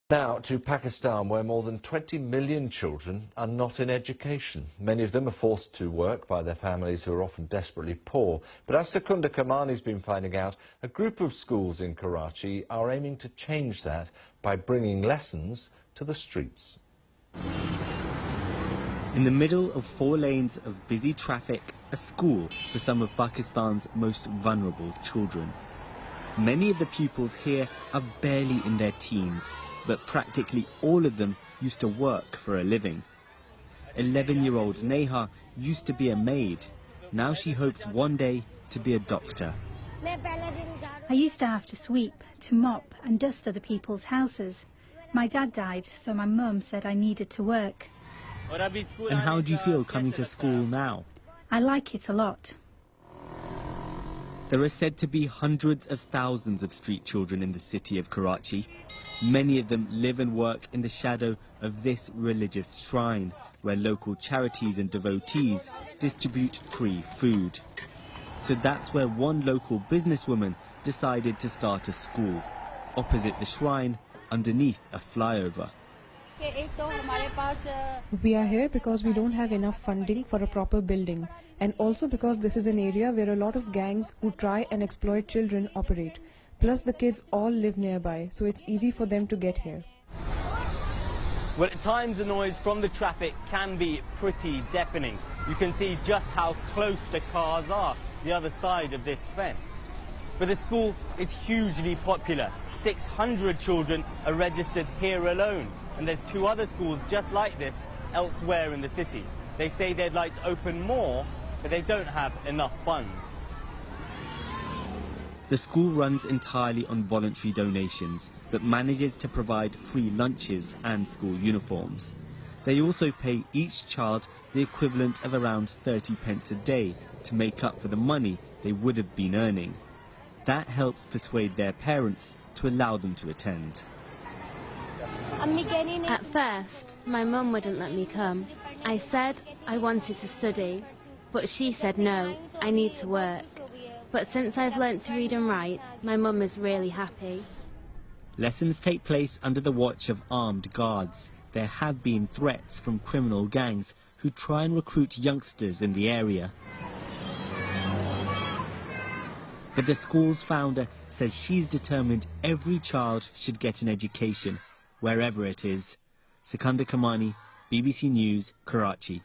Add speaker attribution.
Speaker 1: Now to Pakistan, where more than 20 million children are not in education. Many of them are forced to work by their families, who are often desperately poor. But as Secunda Kamani's been finding out, a group of schools in Karachi are aiming to change that by bringing lessons to the streets.
Speaker 2: In the middle of 4 lanes of busy traffic, a school for some of Pakistan's most vulnerable children. Many of the pupils here are barely in their teens, but practically all of them used to work for a living. 11-year-old Neha used to be a maid. Now she hopes one day to be a doctor.
Speaker 3: I used to have to sweep, to mop and dust other people's houses. My dad died, so my mum said I needed to work.
Speaker 2: And how do you feel coming to school now?
Speaker 3: I like it a lot.
Speaker 2: There are said to be hundreds of thousands of street children in the city of Karachi. Many of them live and work in the shadow of this religious shrine, where local charities and devotees distribute free food. So that's where one local businesswoman decided to start a school, opposite the shrine, underneath a flyover.
Speaker 4: We are here because we don't have enough funding for a proper building, and also because this is an area where a lot of gangs who try and exploit children operate. Plus the kids all live nearby, so it's easy for them to get here.
Speaker 5: Well, at times the noise from the traffic can be pretty deafening. You can see just how close the cars are, the other side of this fence. But the school is hugely popular. 600 children are registered here alone. And there's 2 other schools just like this elsewhere in the city. They say they'd like to open more, but they don't have enough funds.
Speaker 2: The school runs entirely on voluntary donations, but manages to provide free lunches and school uniforms. They also pay each child the equivalent of around 30 pence a day to make up for the money they would have been earning. That helps persuade their parents to allow them to attend.
Speaker 6: At first, my mum wouldn't let me come. I said I wanted to study, but she said no, I need to work. But since I've learnt to read and write, my mum is really happy.
Speaker 2: Lessons take place under the watch of armed guards. There have been threats from criminal gangs who try and recruit youngsters in the area. But the school's founder says she's determined every child should get an education, wherever it is. Secunda Kamani, BBC News, Karachi.